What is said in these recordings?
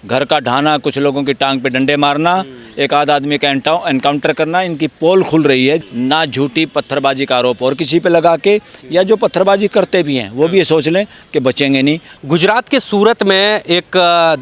घर का ढाना, कुछ लोगों की टांग पे डंडे मारना, एक आध आदमी का एनकाउंटर करना, इनकी पोल खुल रही है। ना झूठी पत्थरबाजी का आरोप और किसी पे लगा के, या जो पत्थरबाजी करते भी हैं वो भी ये सोच लें कि बचेंगे नहीं। गुजरात के सूरत में एक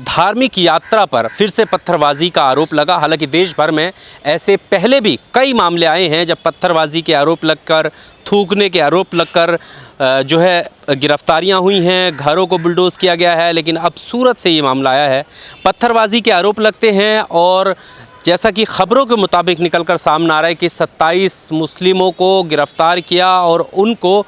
धार्मिक यात्रा पर फिर से पत्थरबाजी का आरोप लगा। हालांकि देश भर में ऐसे पहले भी कई मामले आए हैं जब पत्थरबाजी के आरोप लगकर, थूकने के आरोप लगकर जो है गिरफ्तारियां हुई हैं, घरों को बुलडोज़ किया गया है। लेकिन अब सूरत से ये मामला आया है, पत्थरबाजी के आरोप लगते हैं और जैसा कि ख़बरों के मुताबिक निकलकर सामने आ रहा है कि 27 मुस्लिमों को गिरफ़्तार किया और उनको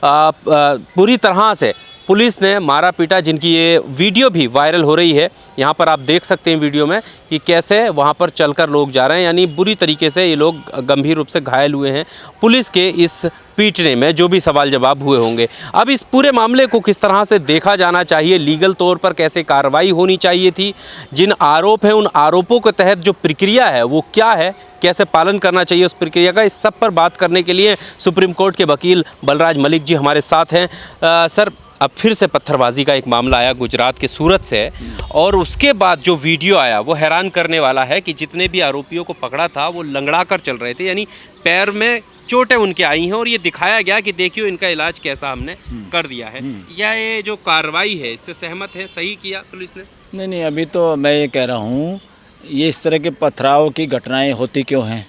पूरी तरह से पुलिस ने मारा पीटा, जिनकी ये वीडियो भी वायरल हो रही है। यहाँ पर आप देख सकते हैं वीडियो में कि कैसे वहाँ पर चलकर लोग जा रहे हैं, यानी बुरी तरीके से ये लोग गंभीर रूप से घायल हुए हैं पुलिस के इस पीटने में, जो भी सवाल जवाब हुए होंगे। अब इस पूरे मामले को किस तरह से देखा जाना चाहिए, लीगल तौर पर कैसे कार्रवाई होनी चाहिए थी, जिन आरोप हैं उन आरोपों के तहत जो प्रक्रिया है वो क्या है, कैसे पालन करना चाहिए उस प्रक्रिया का, इस सब पर बात करने के लिए सुप्रीम कोर्ट के वकील बलराज मलिक जी हमारे साथ हैं। सर, अब फिर से पत्थरबाजी का एक मामला आया गुजरात के सूरत से, और उसके बाद जो वीडियो आया वो हैरान करने वाला है कि जितने भी आरोपियों को पकड़ा था वो लंगड़ा कर चल रहे थे, यानी पैर में चोटें उनके आई हैं और ये दिखाया गया कि देखियो इनका इलाज कैसा हमने कर दिया है। या ये जो कार्रवाई है इससे सहमत है, सही किया पुलिस ने? नहीं, अभी तो मैं ये कह रहा हूँ, ये इस तरह के पथराव की घटनाएं होती क्यों हैं?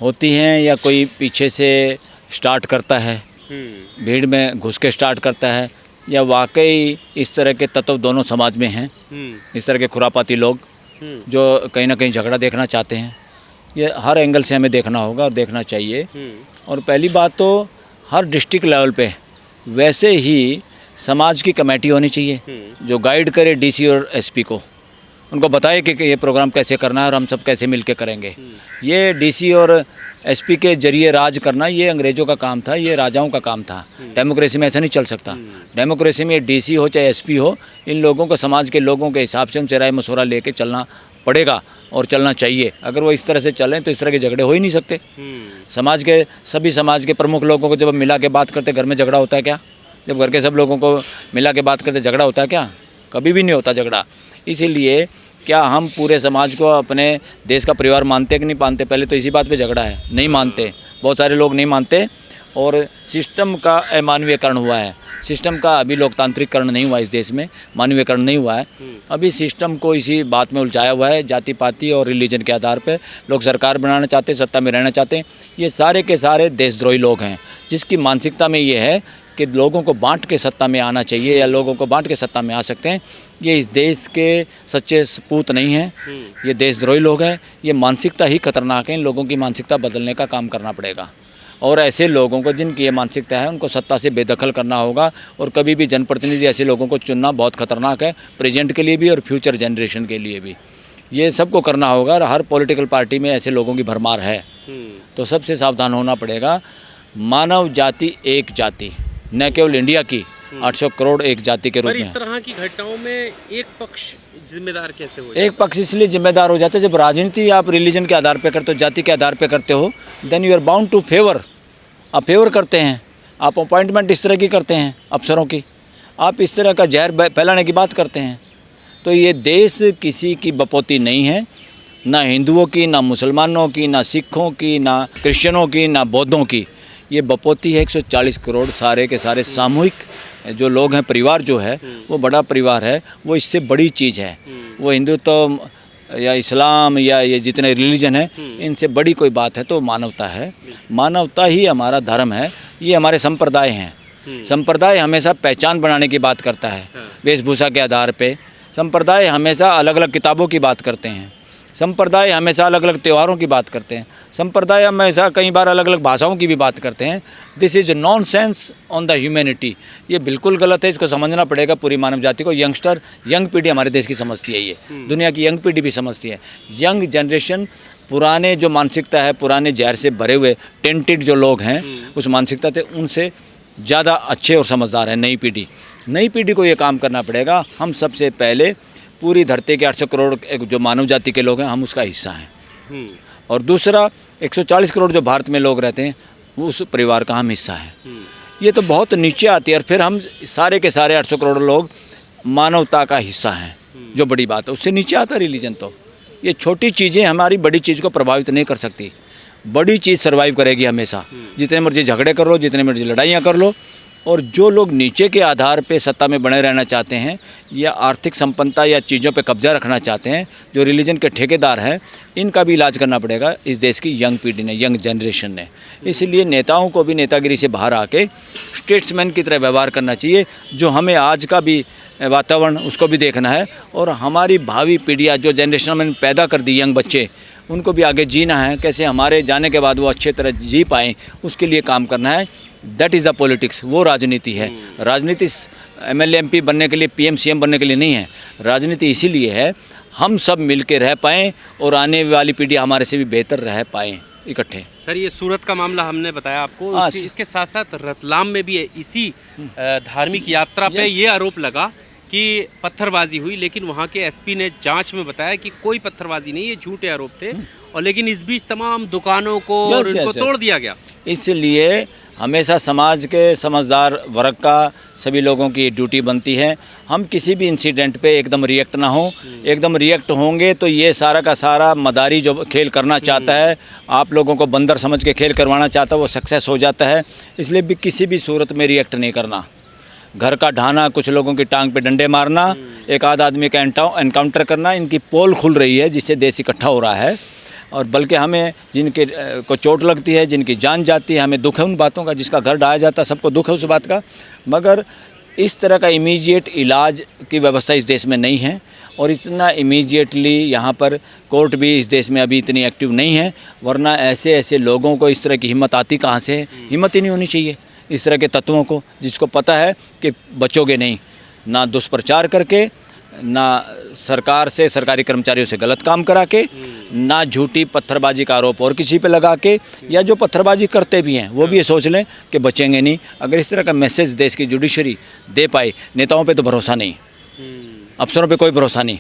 होती हैं या कोई पीछे से स्टार्ट करता है, भीड़ में घुस के स्टार्ट करता है, या वाकई इस तरह के तत्व दोनों समाज में हैं, इस तरह के खुरापाती लोग जो कहीं ना कहीं झगड़ा देखना चाहते हैं। ये हर एंगल से हमें देखना होगा और देखना चाहिए। और पहली बात तो हर डिस्ट्रिक्ट लेवल पे वैसे ही समाज की कमेटी होनी चाहिए जो गाइड करे डीसी और एसपी को, उनको बताए कि ये प्रोग्राम कैसे करना है और हम सब कैसे मिलके करेंगे। ये डीसी और एसपी के जरिए राज करना ये अंग्रेज़ों का काम था, ये राजाओं का काम था। डेमोक्रेसी में ऐसा नहीं चल सकता। डेमोक्रेसी में डीसी हो चाहे एसपी हो, इन लोगों को समाज के लोगों के हिसाब से उनसे राय मशवरा लेके चलना पड़ेगा और चलना चाहिए। अगर वो इस तरह से चलें तो इस तरह के झगड़े हो ही नहीं सकते। समाज के सभी समाज के प्रमुख लोगों को जब मिला के बात करते, घर में झगड़ा होता है क्या? जब घर के सब लोगों को मिला के बात करते झगड़ा होता है क्या? कभी भी नहीं होता झगड़ा। इसीलिए क्या हम पूरे समाज को अपने देश का परिवार मानते कि नहीं मानते? पहले तो इसी बात पे झगड़ा है, नहीं मानते, बहुत सारे लोग नहीं मानते। और सिस्टम का अमानवीयकरण हुआ है, सिस्टम का अभी लोकतांत्रिकरण नहीं हुआ इस देश में, मानवीयकरण नहीं हुआ है। अभी सिस्टम को इसी बात में उलझाया हुआ है, जाति पाति और रिलीजन के आधार पे लोग सरकार बनाना चाहते हैं, सत्ता में रहना चाहते हैं। ये सारे के सारे देशद्रोही लोग हैं, जिसकी मानसिकता में ये है कि लोगों को बांट के सत्ता में आना चाहिए या लोगों को बांट के सत्ता में आ सकते हैं। ये इस देश के सच्चे सपूत नहीं हैं, ये देशद्रोही लोग हैं। ये मानसिकता ही खतरनाक है। इन लोगों की मानसिकता बदलने का काम करना पड़ेगा और ऐसे लोगों को जिनकी ये मानसिकता है उनको सत्ता से बेदखल करना होगा। और कभी भी जनप्रतिनिधि ऐसे लोगों को चुनना बहुत खतरनाक है, प्रेजेंट के लिए भी और फ्यूचर जनरेशन के लिए भी। ये सबको करना होगा और हर पॉलिटिकल पार्टी में ऐसे लोगों की भरमार है, तो सबसे सावधान होना पड़ेगा। मानव जाति एक जाति, न केवल इंडिया की 800 करोड़ एक जाति के रूप में। इस तरह की घटनाओं में एक पक्ष जिम्मेदार कैसे हो? एक पक्ष इसलिए जिम्मेदार हो जाता है, जब राजनीति आप रिलीजन के आधार पे करते हो, जाति के आधार पे करते हो, then you are bound to favour. आप फेवर करते हैं, आप अपॉइंटमेंट इस तरह की करते हैं अफसरों की, आप इस तरह का जहर फैलाने की बात करते हैं। तो ये देश किसी की बपोती नहीं है, ना हिंदुओं की, ना मुसलमानों की, ना सिखों की, ना क्रिश्चियनों की, ना बौद्धों की। ये बपोती है 140 करोड़ सारे के सारे सामूहिक जो लोग हैं, परिवार जो है वो बड़ा परिवार है, वो इससे बड़ी चीज़ है। वो हिंदुत्व या इस्लाम या ये जितने रिलीजन हैं, इनसे बड़ी कोई बात है तो मानवता है। मानवता ही हमारा धर्म है, ये हमारे संप्रदाय हैं। संप्रदाय हमेशा पहचान बनाने की बात करता है वेशभूषा के आधार पे। संप्रदाय हमेशा अलग अलग किताबों की बात करते हैं, संप्रदाय हमेशा अलग अलग त्योहारों की बात करते हैं, संप्रदाय हमेशा कई बार अलग अलग भाषाओं की भी बात करते हैं। This is nonsense on the humanity. ये बिल्कुल गलत है, इसको समझना पड़ेगा पूरी मानव जाति को। यंगस्टर, यंग पीढ़ी हमारे देश की समझती है, ये दुनिया की यंग पीढ़ी भी समझती है। यंग जनरेशन पुराने जो मानसिकता है, पुराने जहर से भरे हुए टेंटेड जो लोग हैं उस मानसिकता से उनसे ज़्यादा अच्छे और समझदार है नई पीढ़ी। नई पीढ़ी को ये काम करना पड़ेगा। हम सबसे पहले पूरी धरती के 800 करोड़ जो मानव जाति के लोग हैं, हम उसका हिस्सा हैं। और दूसरा 140 करोड़ जो भारत में लोग रहते हैं, वो उस परिवार का हम हिस्सा है। ये तो बहुत नीचे आती है। और फिर हम सारे के सारे 800 करोड़ लोग मानवता का हिस्सा हैं। जो बड़ी बात है, उससे नीचे आता है रिलीजन। तो ये छोटी चीज़ें हमारी बड़ी चीज़ को प्रभावित नहीं कर सकती। बड़ी चीज़ सर्वाइव करेगी हमेशा, जितने मर्जी झगड़े कर लो, जितने मर्जी लड़ाइयाँ कर लो। और जो लोग नीचे के आधार पे सत्ता में बने रहना चाहते हैं या आर्थिक संपन्नता या चीज़ों पे कब्जा रखना चाहते हैं, जो रिलीजन के ठेकेदार हैं, इनका भी इलाज करना पड़ेगा इस देश की यंग पीढ़ी ने, यंग जनरेशन ने। इसलिए नेताओं को भी नेतागिरी से बाहर आके स्टेट्समैन की तरह व्यवहार करना चाहिए। जो हमें आज का भी वातावरण उसको भी देखना है, और हमारी भावी पीढ़ियाँ जो जनरेशन में पैदा कर दी यंग बच्चे, उनको भी आगे जीना है। कैसे हमारे जाने के बाद वो अच्छे तरह जी पाएँ, उसके लिए काम करना है। दैट इज़ द पॉलिटिक्स, वो राजनीति है। राजनीति MLA MP बनने के लिए, PM CM बनने के लिए नहीं है। राजनीति इसीलिए है हम सब मिल के रह पाएँ और आने वाली पीढ़ी हमारे से भी बेहतर रह पाएँ इकट्ठे। सर, ये सूरत का मामला हमने बताया आपको, इसके साथ साथ रतलाम में भी इसी धार्मिक यात्रा पे ये आरोप लगा कि पत्थरबाजी हुई, लेकिन वहाँ के SP ने जांच में बताया कि कोई पत्थरबाजी नहीं, ये झूठे आरोप थे। और लेकिन इस बीच तमाम दुकानों को और इनको तोड़ दिया गया। इसलिए हमेशा समाज के समझदार वर्ग का, सभी लोगों की ड्यूटी बनती है, हम किसी भी इंसिडेंट पे एकदम रिएक्ट ना हो। एकदम रिएक्ट होंगे तो ये सारा का सारा मदारी जो खेल करना चाहता है, आप लोगों को बंदर समझ के खेल करवाना चाहता है, वो सक्सेस हो जाता है। इसलिए भी किसी भी सूरत में रिएक्ट नहीं करना। घर का ढाना, कुछ लोगों की टांग पे डंडे मारना, एक आध आदमी का एनकाउंटर करना, इनकी पोल खुल रही है जिससे देश इकट्ठा हो रहा है। और बल्कि हमें जिनके को चोट लगती है, जिनकी जान जाती है, हमें दुख है उन बातों का। जिसका घर ढाया जाता है, सबको दुख है उस बात का। मगर इस तरह का इमीडिएट इलाज की व्यवस्था इस देश में नहीं है, और इतना इमीडिएटली यहाँ पर कोर्ट भी इस देश में अभी इतनी एक्टिव नहीं है। वरना ऐसे ऐसे लोगों को इस तरह की हिम्मत आती कहाँ से है? हिम्मत ही नहीं होनी चाहिए इस तरह के तत्वों को, जिसको पता है कि बचोगे नहीं, ना दुष्प्रचार करके, ना सरकार से, सरकारी कर्मचारियों से गलत काम करा के, ना झूठी पत्थरबाजी का आरोप और किसी पे लगा के, या जो पत्थरबाजी करते भी हैं वो भी ये सोच लें कि बचेंगे नहीं। अगर इस तरह का मैसेज देश की जुडिशरी दे पाए, नेताओं पे तो भरोसा नहीं, अफसरों पे कोई भरोसा नहीं।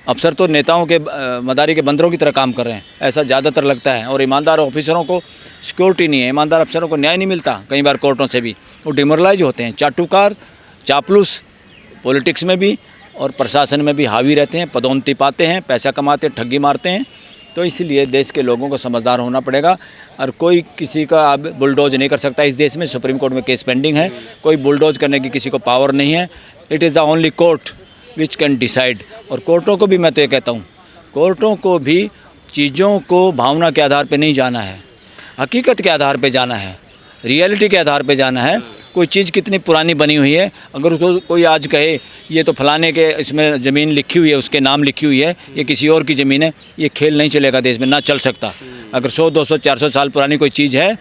अफसर तो नेताओं के मदारी के बंदरों की तरह काम कर रहे हैं, ऐसा ज़्यादातर लगता है। और ईमानदार ऑफिसरों को सिक्योरिटी नहीं है, ईमानदार अफसरों को न्याय नहीं मिलता। कई बार कोर्टों से भी वो डिमोरलाइज होते हैं। चाटुकार, चापलूस पॉलिटिक्स में भी और प्रशासन में भी हावी रहते हैं, पदोन्नति पाते हैं, पैसा कमाते हैं, ठगी मारते हैं। तो इसलिए देश के लोगों को समझदार होना पड़ेगा। और कोई किसी का अब बुलडोज नहीं कर सकता इस देश में। सुप्रीम कोर्ट में केस पेंडिंग है, कोई बुलडोज करने की किसी को पावर नहीं है। It is the only court which can decide. और कोर्टों को भी मैं तो ये कहता हूँ, कोर्टों को भी चीज़ों को भावना के आधार पे नहीं जाना है, हकीकत के आधार पे जाना है, रियलिटी के आधार पे जाना है। कोई चीज़ कितनी पुरानी बनी हुई है, अगर उसको कोई आज कहे ये तो फलाने के इसमें ज़मीन लिखी हुई है, उसके नाम लिखी हुई है, ये किसी और की ज़मीन है, ये खेल नहीं चलेगा देश में, ना चल सकता। अगर 100, 200, 400 साल पुरानी कोई चीज़ है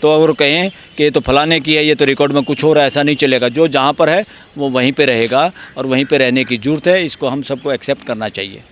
तो अगर कहें कि ये तो फलाने की है, ये तो रिकॉर्ड में कुछ हो रहा है, ऐसा नहीं चलेगा। जो जहाँ पर है वो वहीं पे रहेगा, और वहीं पे रहने की ज़रूरत है। इसको हम सबको एक्सेप्ट करना चाहिए।